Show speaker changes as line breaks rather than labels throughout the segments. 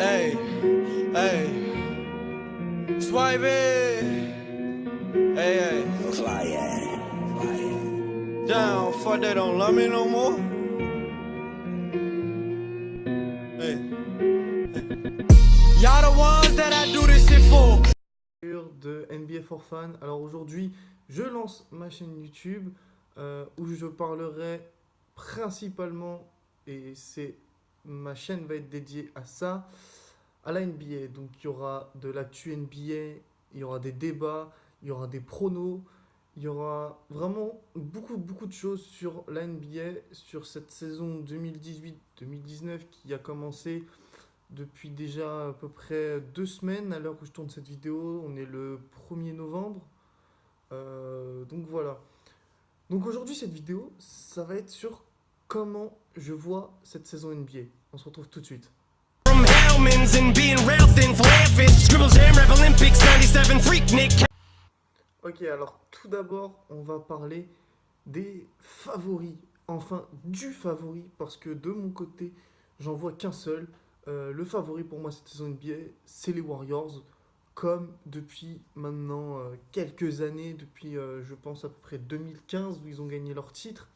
Hey, hey, swipe it. Hey, hey. Down, fuck they don't love me no more. Hey, y'all the ones that I do this shit for.
De NBA for Fun. Alors aujourd'hui, je lance ma chaîne YouTube où je parlerai principalement, et c'est ma chaîne va être dédiée à ça, à la NBA. Donc il y aura de l'actu NBA, il y aura des débats, il y aura des pronos, il y aura vraiment beaucoup de choses sur la NBA, sur cette saison 2018-2019 qui a commencé depuis déjà à peu près 2 semaines à l'heure où je tourne cette vidéo. On est le 1er novembre. Donc voilà. Donc aujourd'hui, cette vidéo, ça va être sur comment je vois cette saison NBA. On se retrouve tout de suite. Ok, alors tout d'abord, on va parler des favoris. Enfin, du favori, parce que de mon côté, j'en vois qu'un seul. Le favori pour moi cette saison NBA, c'est les Warriors. Comme depuis maintenant quelques années, depuis je pense à peu près 2015 où ils ont gagné leur titre.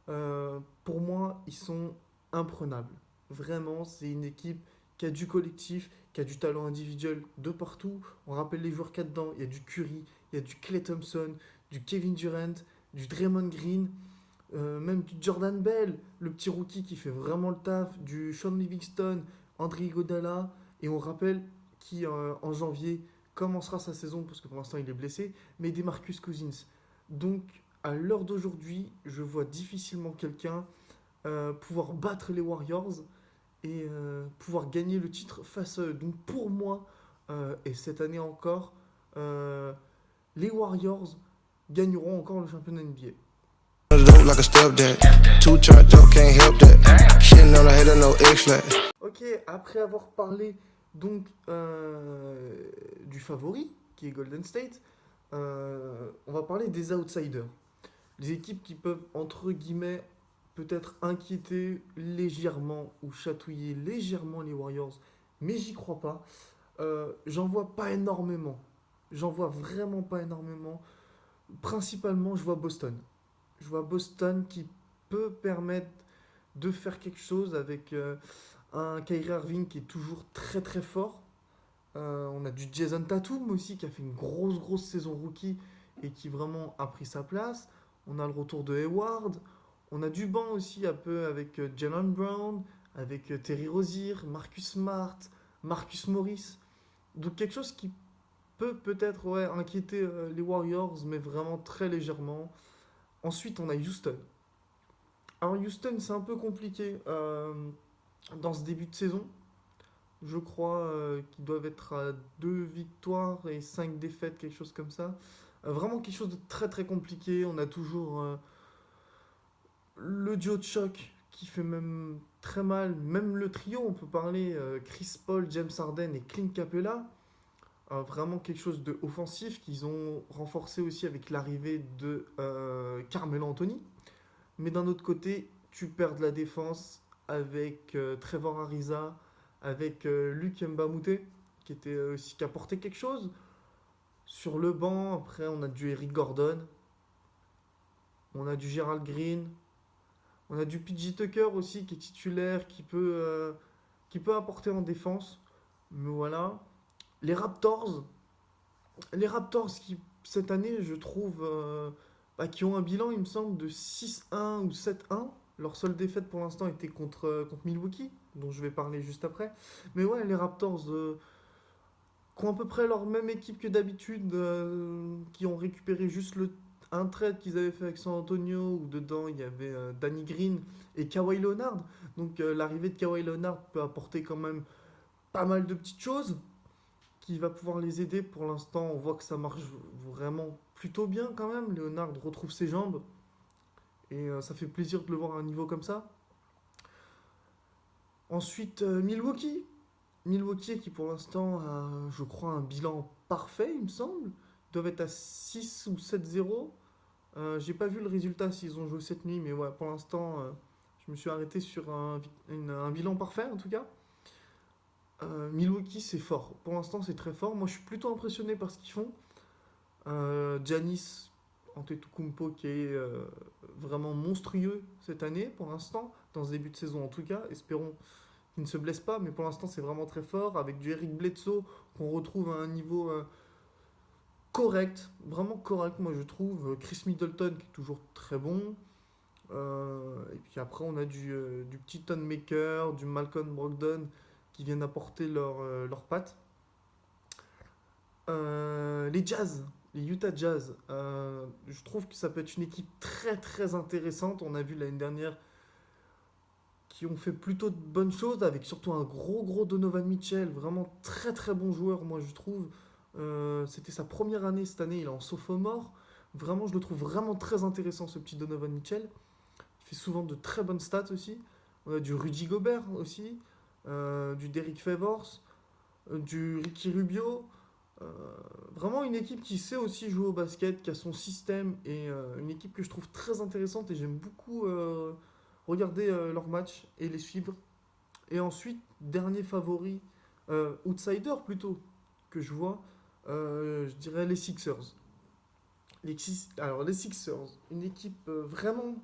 Pour moi, ils sont imprenables. Vraiment, c'est une équipe qui a du collectif, qui a du talent individuel de partout. On rappelle les joueurs qu'il y a dedans. Il y a du Curry, il y a du Klay Thompson, du Kevin Durant, du Draymond Green, même du Jordan Bell, le petit rookie qui fait vraiment le taf, du Sean Livingston, André Iguodala. Et on rappelle qui en janvier commencera sa saison, parce que pour l'instant il est blessé, mais des Marcus Cousins. Donc à l'heure d'aujourd'hui, je vois difficilement quelqu'un pouvoir battre les Warriors et pouvoir gagner le titre face à eux. Donc pour moi, et cette année encore, les Warriors gagneront encore le championnat NBA. Ok, après avoir parlé donc du favori, qui est Golden State, on va parler des outsiders. Les équipes qui peuvent, entre guillemets, peut-être inquiéter légèrement ou chatouiller légèrement les Warriors, mais j'y crois pas. J'en vois pas énormément. J'en vois vraiment pas énormément. Principalement, je vois Boston. Je vois Boston qui peut permettre de faire quelque chose avec un Kyrie Irving qui est toujours très fort. On a du Jason Tatum aussi qui a fait une grosse saison rookie et qui vraiment a pris sa place. On a le retour de Hayward. On a du banc aussi un peu avec Jalen Brown, avec Terry Rozier, Marcus Smart, Marcus Morris. Donc quelque chose qui peut peut-être ouais, inquiéter les Warriors, mais vraiment très légèrement. Ensuite, on a Houston. Alors Houston, c'est un peu compliqué dans ce début de saison. Je crois qu'ils doivent être à 2 victoires et 5 défaites, quelque chose comme ça. Vraiment quelque chose de très compliqué. On a toujours le duo de choc qui fait même très mal. Même le trio, on peut parler Chris Paul, James Harden et Clint Capella. Vraiment quelque chose de offensif qu'ils ont renforcé aussi avec l'arrivée de Carmelo Anthony. Mais d'un autre côté, tu perds de la défense avec Trevor Ariza, avec Luc Mbamute, qui était aussi qui apportait quelque chose. Sur le banc, après, on a du Eric Gordon, on a du Gerald Green, on a du PJ Tucker aussi, qui est titulaire, qui peut apporter en défense. Mais voilà. Les Raptors, les Raptors qui, cette année, je trouve, qui ont un bilan, il me semble, de 6-1 ou 7-1. Leur seule défaite pour l'instant était contre Milwaukee, dont je vais parler juste après. Mais ouais, les Raptors qui ont à peu près leur même équipe que d'habitude, qui ont récupéré juste un trade qu'ils avaient fait avec San Antonio, où dedans il y avait Danny Green et Kawhi Leonard. Donc l'arrivée de Kawhi Leonard peut apporter quand même pas mal de petites choses qui va pouvoir les aider. Pour l'instant, on voit que ça marche vraiment plutôt bien quand même. Leonard retrouve ses jambes et ça fait plaisir de le voir à un niveau comme ça. Ensuite, Milwaukee. Milwaukee qui pour l'instant a, je crois, un bilan parfait, il me semble. Ils doivent être à 6 ou 7-0. J'ai pas vu le résultat s'ils ont joué cette nuit, mais ouais, pour l'instant, je me suis arrêté sur un bilan parfait en tout cas. Milwaukee, c'est fort. Pour l'instant, c'est très fort. Moi, je suis plutôt impressionné par ce qu'ils font. Giannis Antetokounmpo qui est vraiment monstrueux cette année, pour l'instant, dans ce début de saison en tout cas. Espérons qu'il ne se blesse pas, mais pour l'instant, c'est vraiment très fort. Avec du Eric Bledsoe qu'on retrouve à un niveau correct, vraiment correct, moi je trouve. Chris Middleton qui est toujours très bon. Et puis après, on a du petit Ton Maker, du Malcolm Brogdon qui viennent apporter leur patte. Les Jazz, les Utah Jazz, je trouve que ça peut être une équipe très très intéressante. On a vu l'année dernière qui ont fait plutôt de bonnes choses avec surtout un gros Donovan Mitchell, vraiment très très bon joueur, moi je trouve. C'était sa première année cette année, il est en sophomore. Vraiment, je le trouve vraiment très intéressant ce petit Donovan Mitchell. Il fait souvent de très bonnes stats aussi. On a du Rudy Gobert aussi, du Derrick Favors, du Ricky Rubio. Euh, Vraiment une équipe qui sait aussi jouer au basket, qui a son système et une équipe que je trouve très intéressante et j'aime beaucoup regarder leurs matchs et les suivre. Et ensuite, dernier favori, outsider plutôt, que je vois, je dirais les Sixers. Alors les Sixers, une équipe vraiment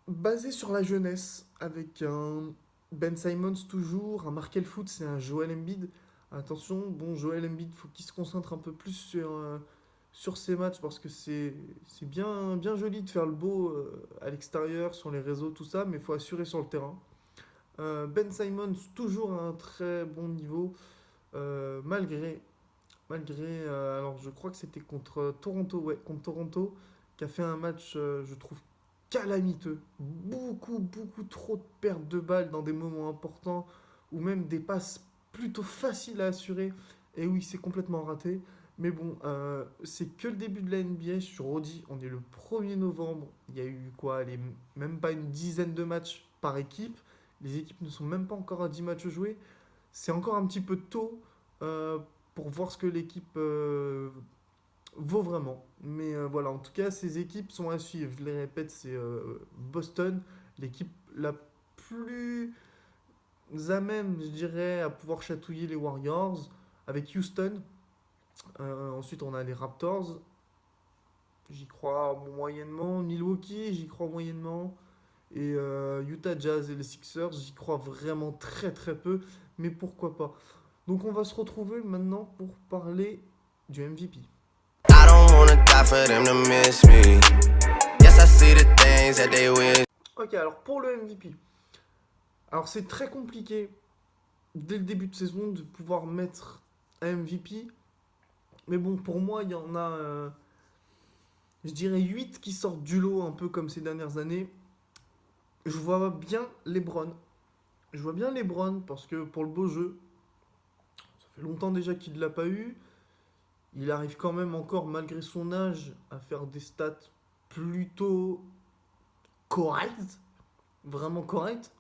basée sur la jeunesse, avec un Ben Simmons toujours, un Markel Fultz et un Joel Embiid. Attention, bon, Joel Embiid, faut qu'il se concentre un peu plus sur ses matchs parce que c'est bien joli de faire le beau à l'extérieur, sur les réseaux, tout ça, mais il faut assurer sur le terrain. Ben Simmons, toujours à un très bon niveau, malgré, alors je crois que c'était contre Toronto, ouais, contre Toronto, qui a fait un match, je trouve, calamiteux. Beaucoup trop de pertes de balles dans des moments importants, ou même des passes plutôt faciles à assurer, et où il s'est complètement raté. Mais bon, c'est que le début de la NBA, je redis, on est le 1er novembre, il y a eu quoi, allez, même pas une dizaine de matchs par équipe, les équipes ne sont même pas encore à 10 matchs joués, c'est encore un petit peu tôt euh, pour voir ce que l'équipe vaut vraiment. Mais voilà, en tout cas, ces équipes sont à suivre. Je les répète, c'est Boston, l'équipe la plus à même, je dirais, à pouvoir chatouiller les Warriors, avec Houston. Ensuite, on a les Raptors, j'y crois moyennement. Milwaukee, j'y crois moyennement. Et Utah Jazz et les Sixers, j'y crois vraiment très peu, mais pourquoi pas. Donc on va se retrouver maintenant pour parler du MVP.
I don't wanna die for them to miss me. Yes, I see the things that they wish.
Ok, alors pour le MVP. Alors c'est très compliqué dès le début de saison de pouvoir mettre un MVP. Mais bon, pour moi, il y en a, je dirais 8 qui sortent du lot, un peu comme ces dernières années. Je vois bien LeBron. Je vois bien LeBron parce que pour le beau jeu, ça fait longtemps déjà qu'il ne l'a pas eu. Il arrive quand même encore, malgré son âge, à faire des stats plutôt correctes. Vraiment correctes.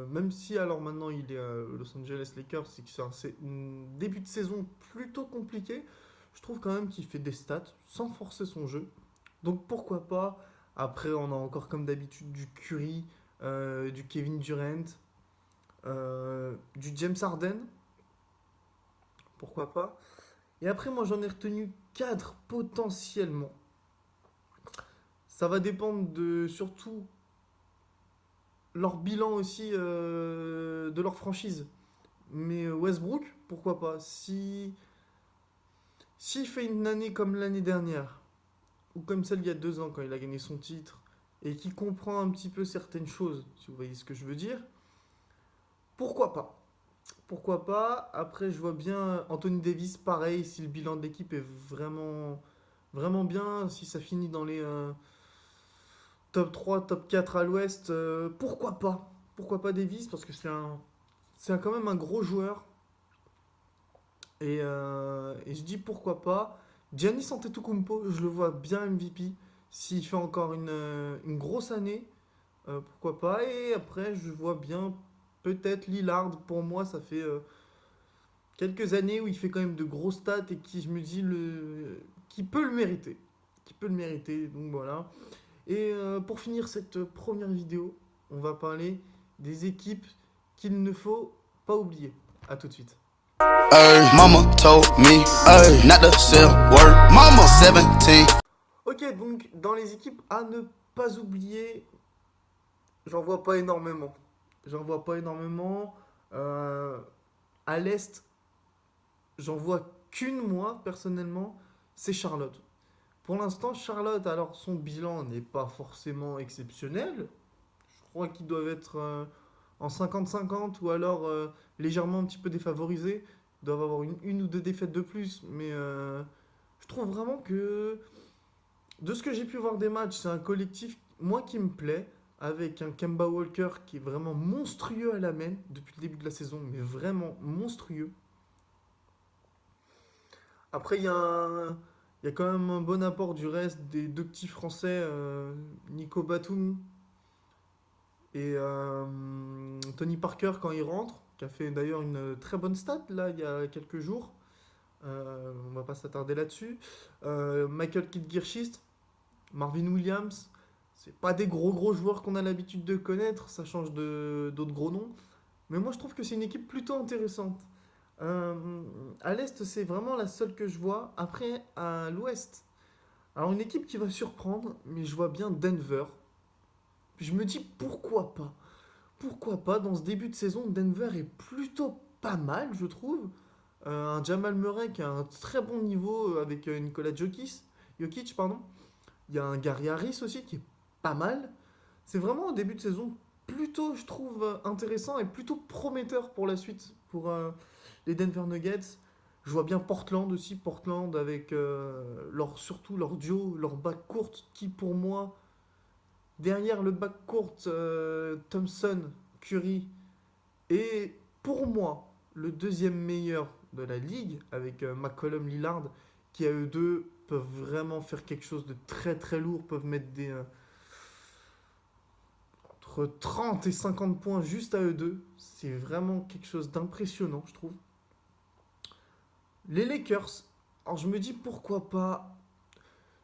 Même si alors maintenant il est à Los Angeles Lakers, c'est que c'est un début de saison plutôt compliqué. Je trouve quand même qu'il fait des stats sans forcer son jeu. Donc pourquoi pas. Après on a encore comme d'habitude du Curry, du Kevin Durant, du James Harden. Pourquoi pas. Et après moi j'en ai retenu 4 potentiellement. Ça va dépendre de surtout leur bilan aussi de leur franchise. Mais Westbrook, pourquoi pas. S'il fait une année comme l'année dernière, ou comme celle il y a 2 ans quand il a gagné son titre, et qui comprend un petit peu certaines choses, si vous voyez ce que je veux dire, pourquoi pas. Pourquoi pas. Après, je vois bien Anthony Davis, pareil, si le bilan de l'équipe est vraiment bien, si ça finit dans les top 3, top 4 à l'ouest, pourquoi pas. Pourquoi pas Davis, parce que quand même un gros joueur. Et je dis pourquoi pas. Giannis Antetokounmpo, je le vois bien MVP. S'il fait encore une grosse année, pourquoi pas. Et après, je vois bien peut-être Lillard. Pour moi, ça fait quelques années où il fait quand même de grosses stats et qui, je me dis, qui peut le mériter. Qui peut le mériter, donc voilà. Et pour finir cette première vidéo, on va parler des équipes qu'il ne faut pas oublier. A tout de suite.
Ay, mama told me, ay, not to sell word. Mama 17.
Ok, donc dans les équipes à ne pas oublier, j'en vois pas énormément. J'en vois pas énormément. À l'Est, j'en vois qu'une, moi, personnellement, c'est Charlotte. Pour l'instant, Charlotte, alors son bilan n'est pas forcément exceptionnel. Je crois qu'ils doivent être en 50-50 ou alors légèrement un petit peu défavorisés. Ils doivent avoir une ou deux défaites de plus. Mais je trouve vraiment que, de ce que j'ai pu voir des matchs, c'est un collectif, moi, qui me plaît. Avec un Kemba Walker qui est vraiment monstrueux à la main depuis le début de la saison, mais vraiment monstrueux. Après, il y a quand même un bon apport du reste des deux petits Français, Nico Batum et Tony Parker quand il rentre, qui a fait d'ailleurs une très bonne stat là il y a quelques jours. On va pas s'attarder là-dessus. Michael Kidd-Gilchrist, Marvin Williams, c'est pas des gros joueurs qu'on a l'habitude de connaître, ça change d'autres gros noms. Mais moi je trouve que c'est une équipe plutôt intéressante. À l'Est, c'est vraiment la seule que je vois. Après, à l'Ouest, alors une équipe qui va surprendre, mais je vois bien Denver. Je me dis pourquoi pas. Pourquoi pas, dans ce début de saison, Denver est plutôt pas mal, je trouve. Un Jamal Murray qui a un très bon niveau avec Nikola Jokic, pardon. Il y a un Gary Harris aussi qui est pas mal. C'est vraiment un début de saison plutôt, je trouve, intéressant et plutôt prometteur pour la suite, pour les Denver Nuggets. Je vois bien Portland aussi, Portland avec surtout leur duo, leur back courte, qui pour moi, derrière le back courte Thompson, Curry, est pour moi le deuxième meilleur de la ligue, avec McCollum, Lillard, qui à eux deux peuvent vraiment faire quelque chose de très lourd, peuvent mettre entre 30 et 50 points juste à eux deux. C'est vraiment quelque chose d'impressionnant, je trouve. Les Lakers, alors je me dis pourquoi pas.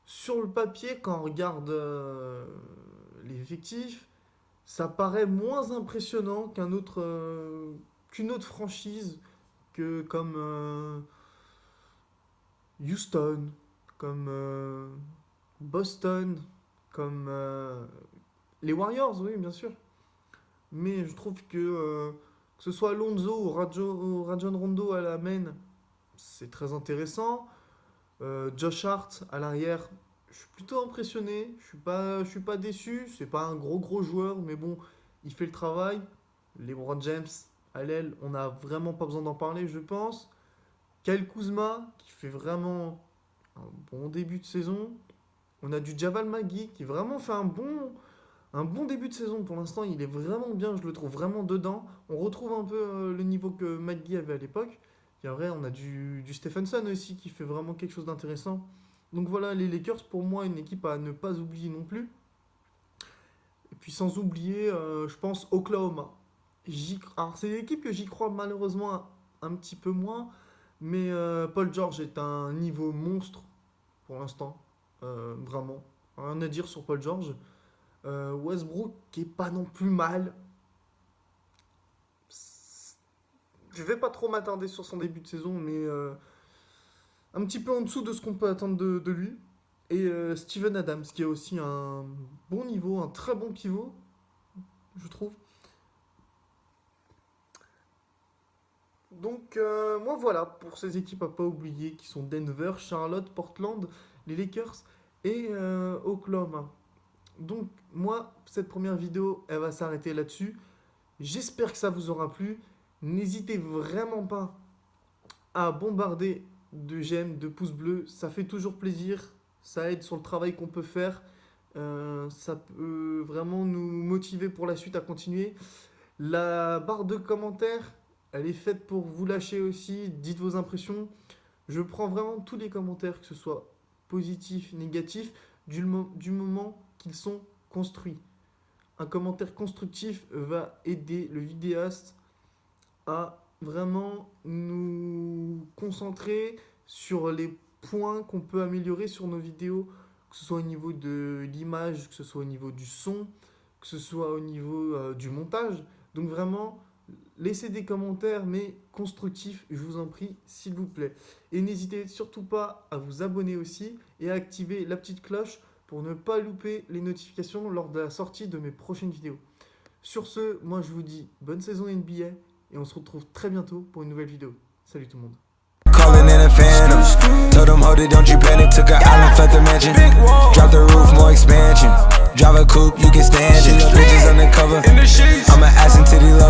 Sur le papier, quand on regarde les effectifs, ça paraît moins impressionnant qu'une autre franchise comme Houston, comme Boston, comme les Warriors, oui, bien sûr. Mais je trouve que ce soit Lonzo ou Rajon Rondo à la main, c'est très intéressant. Josh Hart à l'arrière, je suis plutôt impressionné. Je suis pas déçu. C'est pas un gros joueur, mais bon, il fait le travail. LeBron James à l'aile, on n'a vraiment pas besoin d'en parler, je pense. Kyle Kuzma qui fait vraiment un bon début de saison. On a du Javal McGee qui vraiment fait un bon début de saison. Pour l'instant, il est vraiment bien. Je le trouve vraiment dedans. On retrouve un peu le niveau que McGee avait à l'époque. Et en vrai, on a du Stephenson aussi qui fait vraiment quelque chose d'intéressant. Donc voilà, les Lakers, pour moi, une équipe à ne pas oublier non plus. Et puis sans oublier, je pense, Oklahoma. Alors c'est une équipe que j'y crois malheureusement un petit peu moins. Mais Paul George est un niveau monstre pour l'instant. Vraiment. Rien à dire sur Paul George. Westbrook qui est pas non plus mal. Je vais pas trop m'attarder sur son début de saison, mais un petit peu en dessous de ce qu'on peut attendre de lui. Et Steven Adams, qui a aussi un bon niveau, un très bon pivot, je trouve. Donc, moi voilà, pour ces équipes à pas oublier, qui sont Denver, Charlotte, Portland, les Lakers et Oklahoma. Donc, moi, cette première vidéo, elle va s'arrêter là-dessus. J'espère que ça vous aura plu. N'hésitez vraiment pas à bombarder de j'aime, de pouces bleus. Ça fait toujours plaisir. Ça aide sur le travail qu'on peut faire. Ça peut vraiment nous motiver pour la suite à continuer. La barre de commentaires, elle est faite pour vous lâcher aussi. Dites vos impressions. Je prends vraiment tous les commentaires, que ce soit positifs, négatifs, du moment qu'ils sont construits. Un commentaire constructif va aider le vidéaste à vraiment nous concentrer sur les points qu'on peut améliorer sur nos vidéos, que ce soit au niveau de l'image, que ce soit au niveau du son, que ce soit au niveau du montage. Donc vraiment, laissez des commentaires, mais constructifs, je vous en prie, s'il vous plaît. Et n'hésitez surtout pas à vous abonner aussi et à activer la petite cloche pour ne pas louper les notifications lors de la sortie de mes prochaines vidéos. Sur ce, moi je vous dis bonne saison NBA et on se retrouve très bientôt pour une nouvelle vidéo. Salut tout le monde.
Calling in a phantom. Told them, hold it, don't you panic. Took an island, left the mansion. Drop the roof, more expansion. Drive a coupe, you can stand it. Bitches undercover. I'm an ass and titty lover.